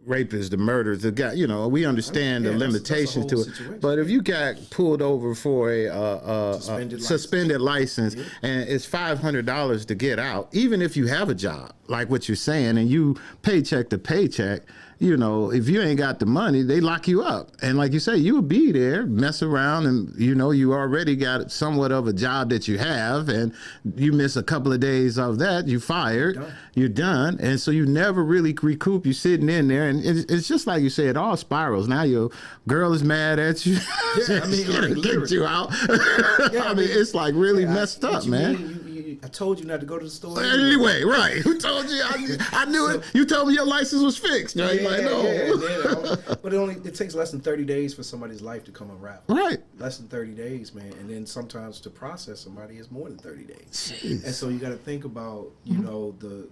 rapists, the murderers, the guy, we understand the limitations to it. Situation. But if you got pulled over for a suspended license and it's $500 to get out, even if you have a job, like what you're saying, and you paycheck to paycheck, if you ain't got the money, they lock you up. And like you say, you'll be there, mess around, and you already got somewhat of a job that you have, and you miss a couple of days of that, you fired, you're done. And so you never really recoup. You're sitting in there, and it's just like you say, it all spirals. Now your girl is mad at you. Yeah, I mean, like, kicked you out. I mean, it's like really messed up, man. I told you not to go to the store. Anyway, right. Who told you? I knew it. You told me your license was fixed. Right? But it takes less than 30 days for somebody's life to come unravel. Right. Less than 30 days, man. And then sometimes to process somebody is more than 30 days. Jeez. And so you got to think about,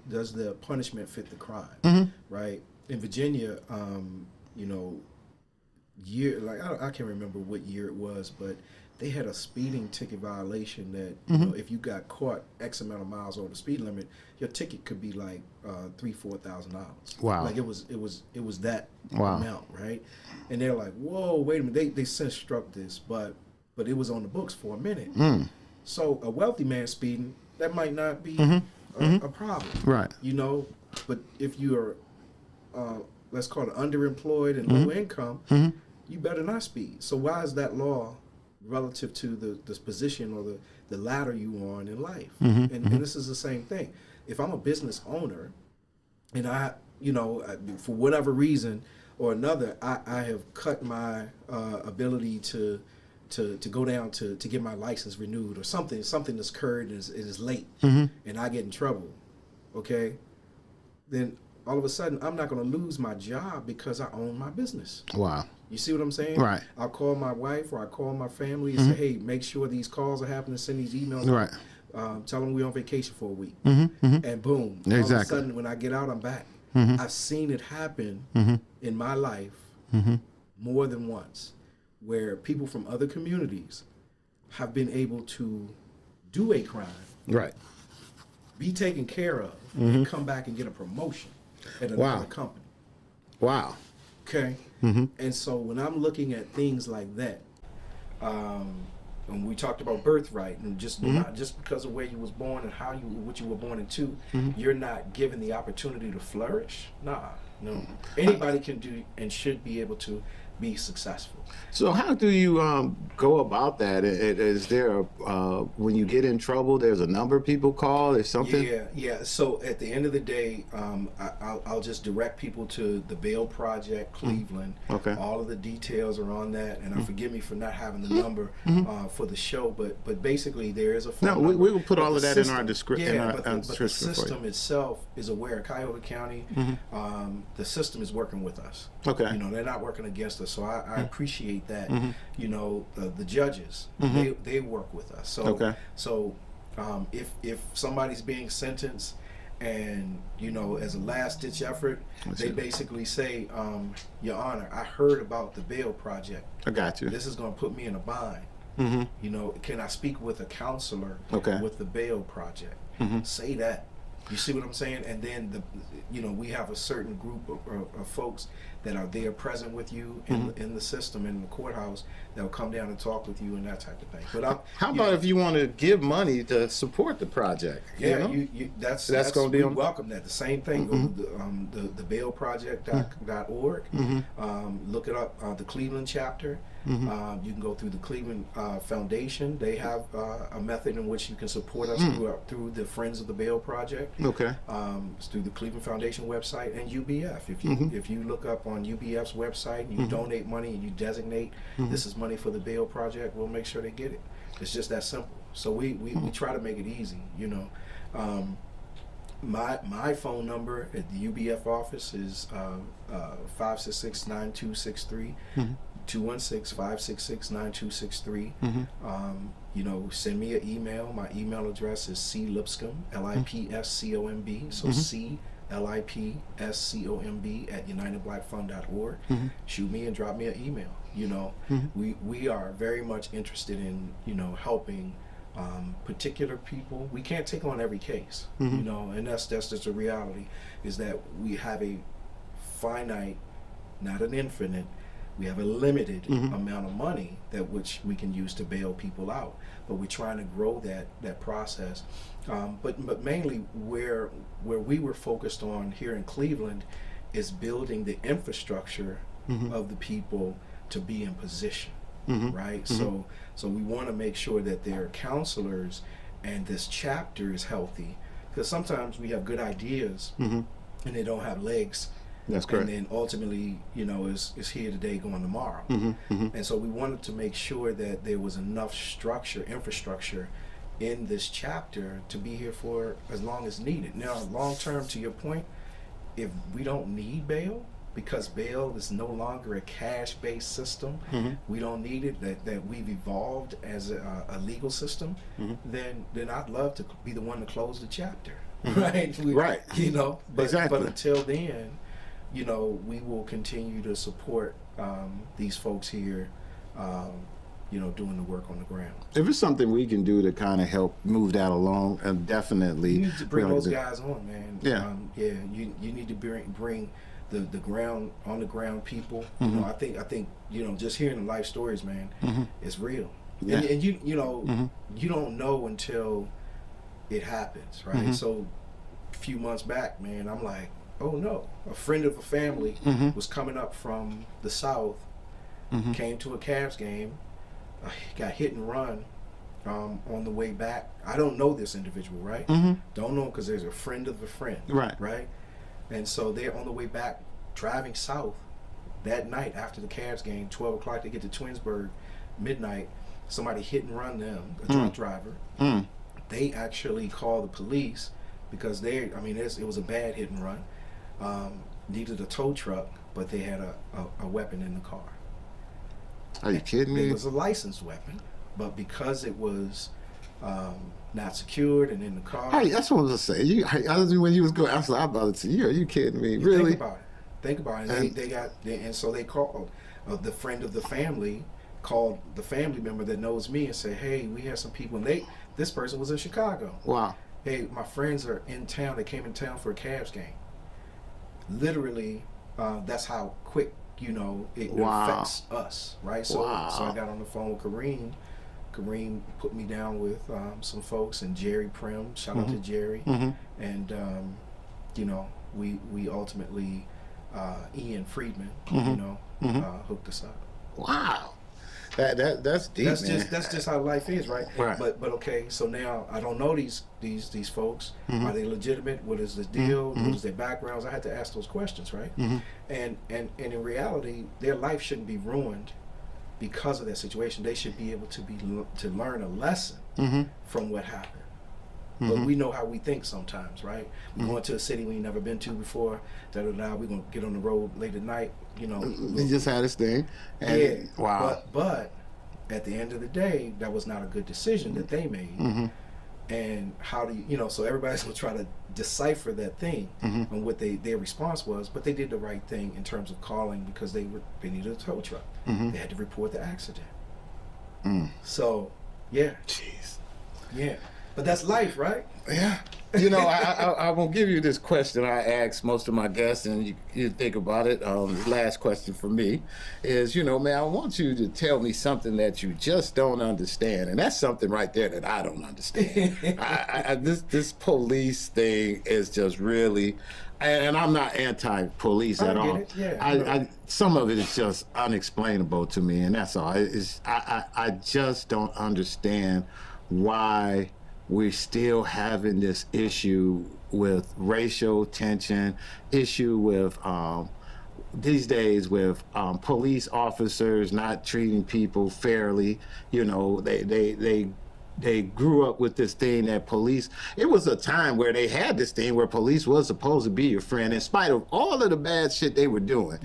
does the punishment fit the crime, right? In Virginia, I can't remember what year it was, but they had a speeding ticket violation that if you got caught X amount of miles over the speed limit, your ticket could be like $3,000-$4,000. Wow! Like it was that amount, right? And they're like, whoa, wait a minute. They since struck this, but it was on the books for a minute. So a wealthy man speeding, that might not be a problem, right? But if you're let's call it underemployed and low income, you better not speed. So why is that law relative to the position or the ladder you on in life? And this is the same thing. If I'm a business owner and for whatever reason or another, I have cut my ability to go down to get my license renewed, or something that's occurred and is late, and I get in trouble, okay, then all of a sudden I'm not going to lose my job because I own my business. Wow. You see what I'm saying? Right. I'll call my wife or I call my family and say, hey, make sure these calls are happening, send these emails. Right. Tell them we're on vacation for a week. And boom. Exactly. All of a sudden, when I get out, I'm back. I've seen it happen in my life more than once, where people from other communities have been able to do a crime, Right. be taken care of, and come back and get a promotion at another company. Wow. Okay? And so when I'm looking at things like that, and we talked about birthright, and just not just because of where you was born and what you were born into, you're not given the opportunity to flourish. Nah, no. Anybody can do and should be able to be successful. So how do you go about that? Is there when you get in trouble, there's a number people call? There's something? Yeah. So at the end of the day, I'll just direct people to the Bail Project, Cleveland. Okay. All of the details are on that, and forgive me for not having the number for the show, but basically there is a phone number. We will put all of that system, in our description. Yeah, but the system itself is aware. Cuyahoga County, the system is working with us. Okay. You know, they're not working against us, so I appreciate that. You know, the judges, they work with us. So okay. So if somebody's being sentenced, and you know, as a last ditch effort, they basically say, Your Honor, I heard about the Bail Project. I got you. This is going to put me in a bind. You know, can I speak with a counselor with the Bail Project? Say that. You see what I'm saying? And then we have a certain group of folks that are there present with you in the system, in the courthouse, that will come down and talk with you and that type of thing. But how about if you want to give money to support the project? Yeah, you know? that's going to be welcome. That the same thing. Go to the bailproject.org. Look it up. The Cleveland chapter. You can go through the Cleveland Foundation. They have a method in which you can support us through the Friends of the Bail Project. Okay. It's through the Cleveland Foundation website and UBF. If you look up on UBF's website and you donate money and you designate this is money for the Bail Project, we'll make sure they get it. It's just that simple. So we try to make it easy. You know, my phone number at the UBF office is 566-9263. 216-566-9263. You know, send me an email. My email address is Lipscomb, Lipscomb. So Lipscomb at UnitedBlackFund.org. Shoot me and drop me an email. You know, we are very much interested in, you know, helping particular people. We can't take on every case, you know, and that's just a reality, is that we have a finite, not an infinite, we have a limited amount of money that which we can use to bail people out, but we're trying to grow that process. But mainly where we were focused on here in Cleveland is building the infrastructure of the people to be in position, right? So we want to make sure that there are counselors and this chapter is healthy, because sometimes we have good ideas and they don't have legs. That's correct. And then ultimately, you know, is here today, going tomorrow. And so we wanted to make sure that there was enough infrastructure in this chapter to be here for as long as needed. Now, long term, to your point, if we don't need bail, because bail is no longer a cash-based system, we don't need it, that we've evolved as a legal system, then I'd love to be the one to close the chapter, right? Right. You know, but Exactly. until then, you know, we will continue to support these folks here, you know, doing the work on the ground. If it's something we can do to kind of help move that along, and definitely You need to bring those guys on, man. Yeah. You need to bring the ground on the ground people. You know, I think you know, just hearing the life stories, man, it's real. Yeah. And you know, you don't know until it happens, right? So a few months back, man, I'm like, oh no, a friend of a family was coming up from the south, came to a Cavs game, got hit and run on the way back. I don't know this individual, right? Don't know him because there's a friend of a friend, right? And so they're on the way back, driving south that night after the Cavs game, 12 o'clock, they get to Twinsburg, midnight, somebody hit and run them, a drunk driver. They actually call the police because it was a bad hit and run. needed a tow truck, but they had a weapon in the car. Are you kidding me? It was a licensed weapon, but because it was not secured and in the car. Hey, that's what I was saying. When you was going, I was about to say, are you kidding me? Really? Think about it. And so they called the friend of the family, called the family member that knows me and said, hey, we have some people, and this person was in Chicago. Wow. Hey, my friends are in town. They came in town for a Cavs game. Literally, that's how quick, it affects us, right? So I got on the phone with Kareem. Kareem put me down with some folks, and Jerry Prim, shout out to Jerry. And, we ultimately, Ian Friedman, hooked us up. Wow. That's deep. That's just how life is, right? Right. But okay, so now I don't know these folks. Are they legitimate? What is the deal? What is their backgrounds? I had to ask those questions, right? And in reality, their life shouldn't be ruined because of that situation. They should be able to learn a lesson from what happened. But we know how we think sometimes, right? We go into a city we never been to before. We're gonna get on the road late at night. We just had this thing. And, wow. But at the end of the day, that was not a good decision that they made. And how do you, so everybody's gonna try to decipher that thing and what their response was. But they did the right thing in terms of calling, because they needed a tow truck. They had to report the accident. So, yeah. Jeez. Yeah. But that's life, right? Yeah. I'm going to give you this question I ask most of my guests, and you think about it. The last question for me is, man, I want you to tell me something that you just don't understand. And that's something right there that I don't understand. This police thing is just really, and I'm not anti-police at all. Yeah, some of it is just unexplainable to me, and that's all. I just don't understand why we're still having this issue with racial tension, issue with these days with police officers not treating people fairly. They grew up with this thing that police, it was a time where they had this thing where police was supposed to be your friend in spite of all of the bad shit they were doing.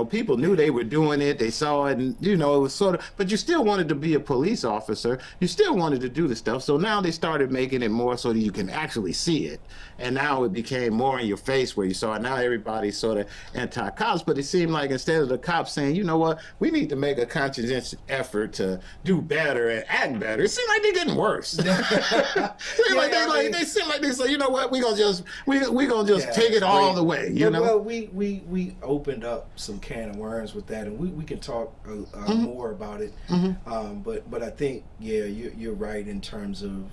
People knew they were doing it, they saw it, and it was sort of, but you still wanted to be a police officer, you still wanted to do the stuff. So now they started making it more so that you can actually see it. And now it became more in your face where you saw it. Now everybody's sort of anti-cops, but it seemed like instead of the cops saying, you know what, we need to make a conscientious effort to do better and act better, it seemed like they getting worse. They seem like they say, you know what, we gonna just take it all the way. Well, we opened up some can of worms with that, and we can talk more about it. But I think you're right in terms of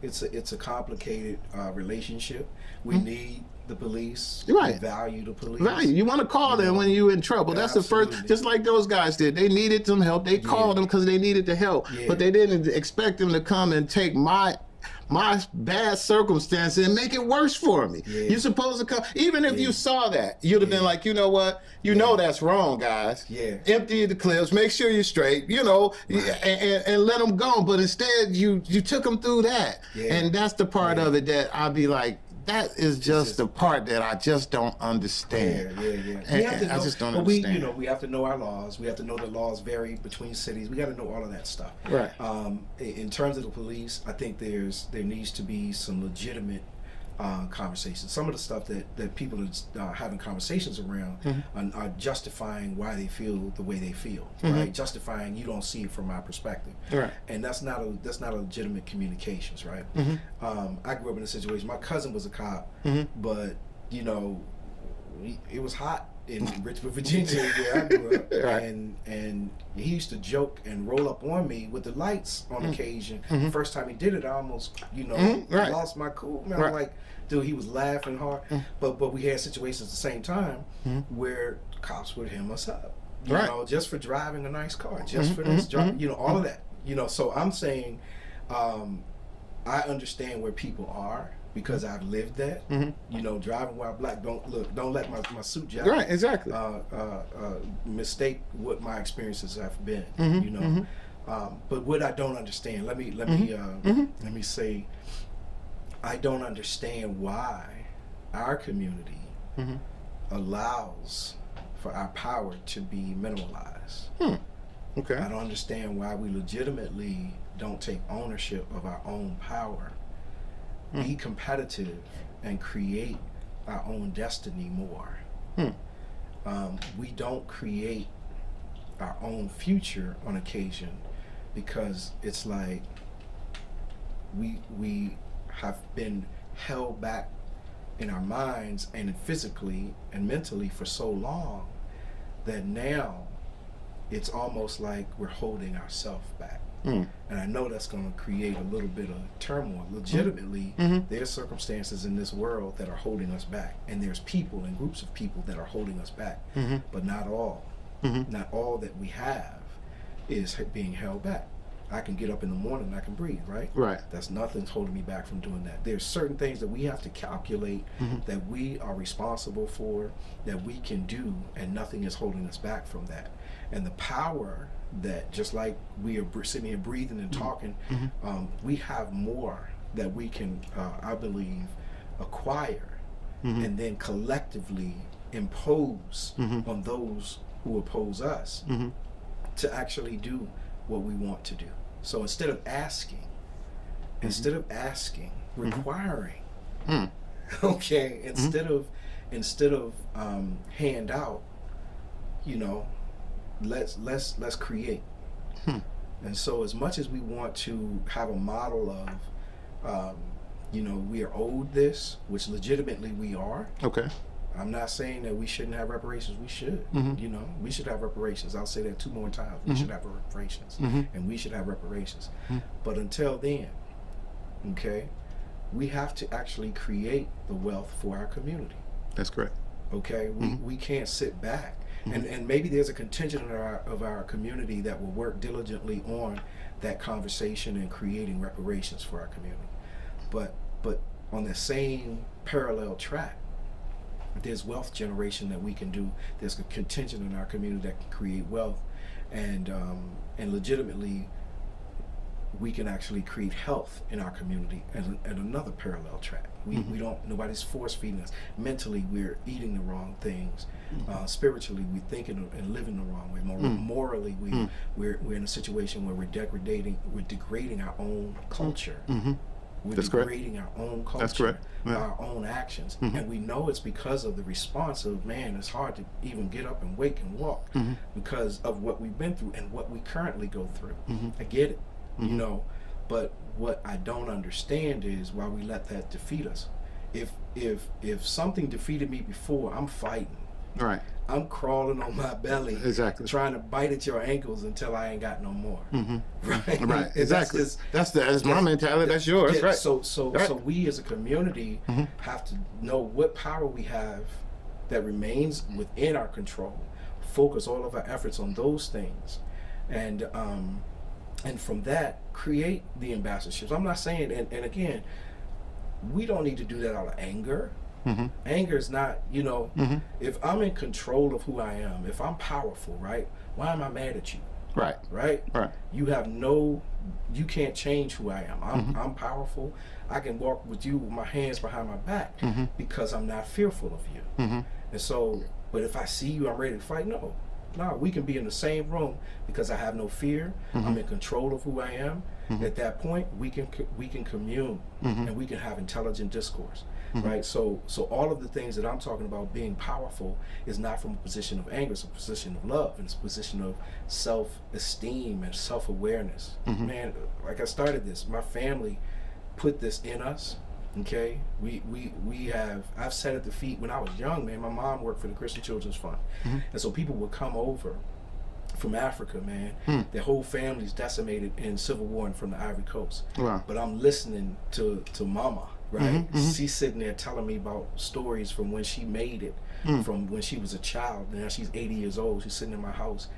it's a complicated relationship. We need the police. Right. We value the police. Right. You want to call them when you're in trouble. That's absolutely. The first, just like those guys did. They needed some help. They called them because they needed the help. But they didn't expect them to come and take my bad circumstances and make it worse for me. You're supposed to come, even if you saw that, you'd have been like, you know what, know that's wrong, guys. Empty the clips, make sure you're straight, and let them go. But instead, you took them through that, and that's the part of it that I'd be like, that is just the part that I just don't understand. I just don't understand. We have to know our laws. We have to know the laws vary between cities. We got to know all of that stuff. Right. In terms of the police, I think there needs to be some legitimate conversations. Some of the stuff that people are having conversations around are justifying why they feel the way they feel, right? Justifying you don't see it from my perspective, right? And that's not a legitimate communications, right? I grew up in a situation. My cousin was a cop, but it was hot in Richmond, Virginia, where I grew up, right. and he used to joke and roll up on me with the lights on occasion. The first time he did it, I almost, right. lost my cool. Man, I'm like, dude, he was laughing hard. But we had situations at the same time where cops would hem us up, you know, just for driving a nice car, just for this, all of that. So I'm saying, I understand where people are, because I've lived that, driving while black, don't let my suit jacket, right, exactly, mistake what my experiences have been, but what I don't understand, let me say, I don't understand why our community allows for our power to be minimalized. Okay. I don't understand why we legitimately don't take ownership of our own power, be competitive, and create our own destiny more. We don't create our own future on occasion because it's like we have been held back in our minds and physically and mentally for so long that now it's almost like we're holding ourselves back. And I know that's going to create a little bit of turmoil. Legitimately, there's circumstances in this world that are holding us back, and there's people and groups of people that are holding us back, but not all. Not all that we have is being held back. I can get up in the morning and I can breathe, right? Right. That's nothing's holding me back from doing that. There's certain things that we have to calculate that we are responsible for, that we can do, and nothing is holding us back from that. And the power that, just like we are sitting here breathing and talking, we have more that we can, I believe, acquire and then collectively impose on those who oppose us to actually do what we want to do. So instead of asking, requiring, okay, instead of hand out, you know, let's create. And so as much as we want to have a model of, you know, we are owed this, which legitimately we are. Okay. I'm not saying that we shouldn't have reparations. We should. You know, we should have reparations. I'll say that 2 more times. We should have reparations, and we should have reparations. But until then, okay, we have to actually create the wealth for our community. That's correct. Okay, we can't sit back, and maybe there's a contingent of our community that will work diligently on that conversation and creating reparations for our community. But on the same parallel track, there's wealth generation that we can do. There's a contingent in our community that can create wealth, and legitimately we can actually create health in our community and another parallel track. We don't, nobody's force feeding us. Mentally, we're eating the wrong things. Spiritually, we're thinking and living the wrong way. Morally, we're in a situation where we're degrading our own culture. We're That's degrading correct. our own culture, That's correct. Yeah. our own actions. And we know it's because of the response of, man, it's hard to even get up and wake and walk because of what we've been through and what we currently go through. I get it, you know, but what I don't understand is why we let that defeat us. If something defeated me before, I'm fighting. Right. I'm crawling on my belly, Exactly. trying to bite at your ankles until I ain't got no more. Right. Right. Exactly. That's my mentality. That's yours. Yeah, right. So we as a community have to know what power we have that remains within our control. Focus all of our efforts on those things, and from that create the ambassadorships. I'm not saying, and again, we don't need to do that out of anger. Anger is not, you know, if I'm in control of who I am, if I'm powerful, right? Why am I mad at you? Right. Right? Right. You can't change who I am. I'm powerful. I can walk with you with my hands behind my back because I'm not fearful of you. And so, but if I see you, I'm ready to fight. No, we can be in the same room because I have no fear. I'm in control of who I am. At that point, we can commune and we can have intelligent discourse. Right, so all of the things that I'm talking about being powerful is not from a position of anger. It's a position of love, and it's a position of self-esteem and self-awareness. Man, like I started this, my family put this in us. Okay, I've sat at the feet when I was young. Man, my mom worked for the Christian Children's Fund, and so people would come over from Africa, man. Their whole family's decimated in civil war and from the Ivory Coast. Wow. But I'm listening to Mama. Right, she's sitting there telling me about stories from when she made it, from when she was a child. Now she's 80 years old. She's sitting in my house,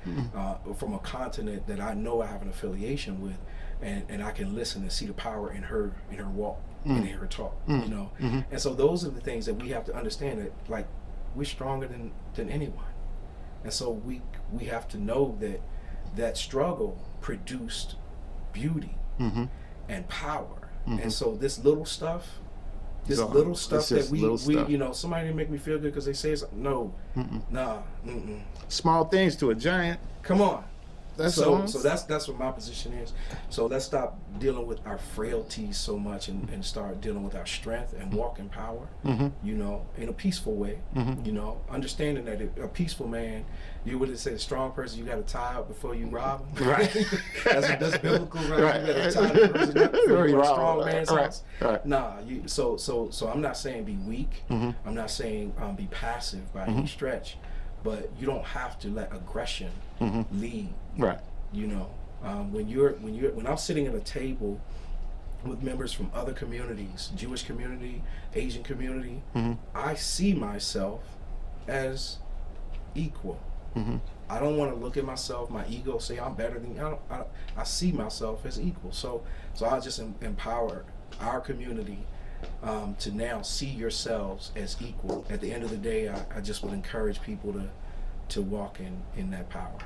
from a continent that I know I have an affiliation with, and I can listen and see the power in her walk and in her talk. You know, and so those are the things that we have to understand, that like we're stronger than anyone, and so we have to know that struggle produced beauty and power. And so this little stuff, This little stuff that we stuff. you know, somebody didn't make me feel good because they say something. No, nah, small things to a giant. Come on. That's so that's what my position is. So let's stop dealing with our frailties so much and start dealing with our strength and walk in power, you know, in a peaceful way, you know, understanding that a peaceful man, you would say a strong person, you got to tie up before you rob him. Right. that's biblical, right? You got to tie the person up before you rob a strong man's house. Right. Nah, so I'm not saying be weak. I'm not saying be passive by any stretch. But you don't have to let aggression lead. Right. You know, when I'm sitting at a table with members from other communities, Jewish community, Asian community, I see myself as equal. I don't want to look at myself, my ego, say I'm better than you. I see myself as equal. So I just empower our community to now see yourselves as equal. At the end of the day, I just would encourage people to walk in that power.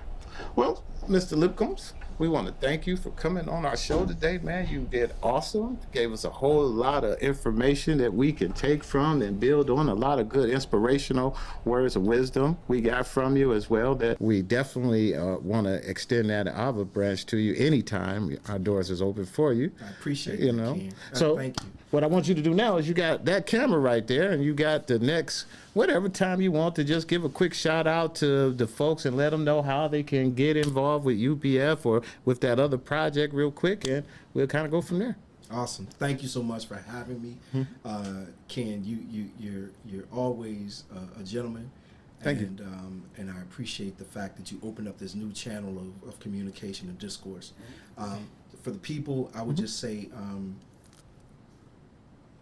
Well, Mr. Lipscomb, we want to thank you for coming on our show today, man. You did awesome. Gave us a whole lot of information that we can take from and build on. A lot of good inspirational words of wisdom we got from you as well, that we definitely want to extend that olive branch to you anytime. Our doors is open for you. I appreciate you it, know. Ken. So thank you. What I want you to do now is you got that camera right there, and you got the next whatever time you want to just give a quick shout out to the folks and let them know how they can get involved with UPF or with that other project real quick, and we'll kind of go from there. Awesome. Thank you so much for having me. Ken, you're always a gentleman. Thank you. And I appreciate the fact that you opened up this new channel of communication and discourse. For the people, I would just say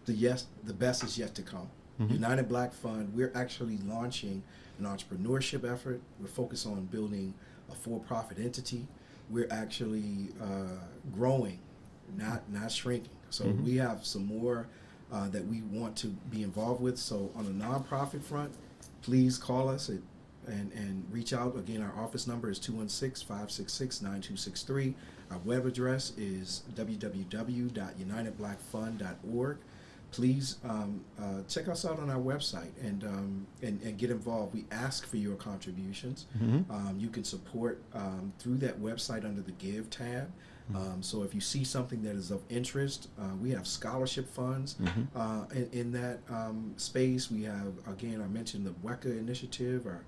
the best is yet to come. United Black Fund, we're actually launching an entrepreneurship effort. We're focused on building a for-profit entity. We're actually growing, not shrinking. So we have some more that we want to be involved with. So on the nonprofit front, please call us and reach out. Again, our office number is 216-566-9263. Our web address is www.unitedblackfund.org. Please check us out on our website and get involved. We ask for your contributions. You can support through that website under the Give tab. So if you see something that is of interest, we have scholarship funds in that space. We have, again, I mentioned the WECA initiative, our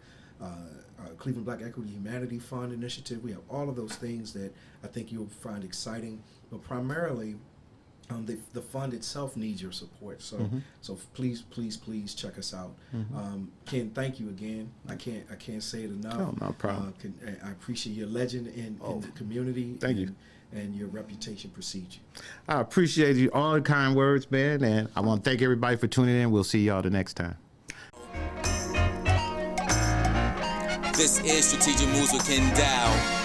Cleveland Black Equity Humanity Fund initiative. We have all of those things that I think you'll find exciting, but primarily the fund itself needs your support. So so please check us out. Ken, thank you again. I can't say it enough. Oh, no problem. I appreciate your legend in the community. Thank you. And your reputation precedes you. I appreciate you, all the kind words, man, and I want to thank everybody for tuning in. We'll see y'all the next time. This is Strategic Moves with Ken Dow.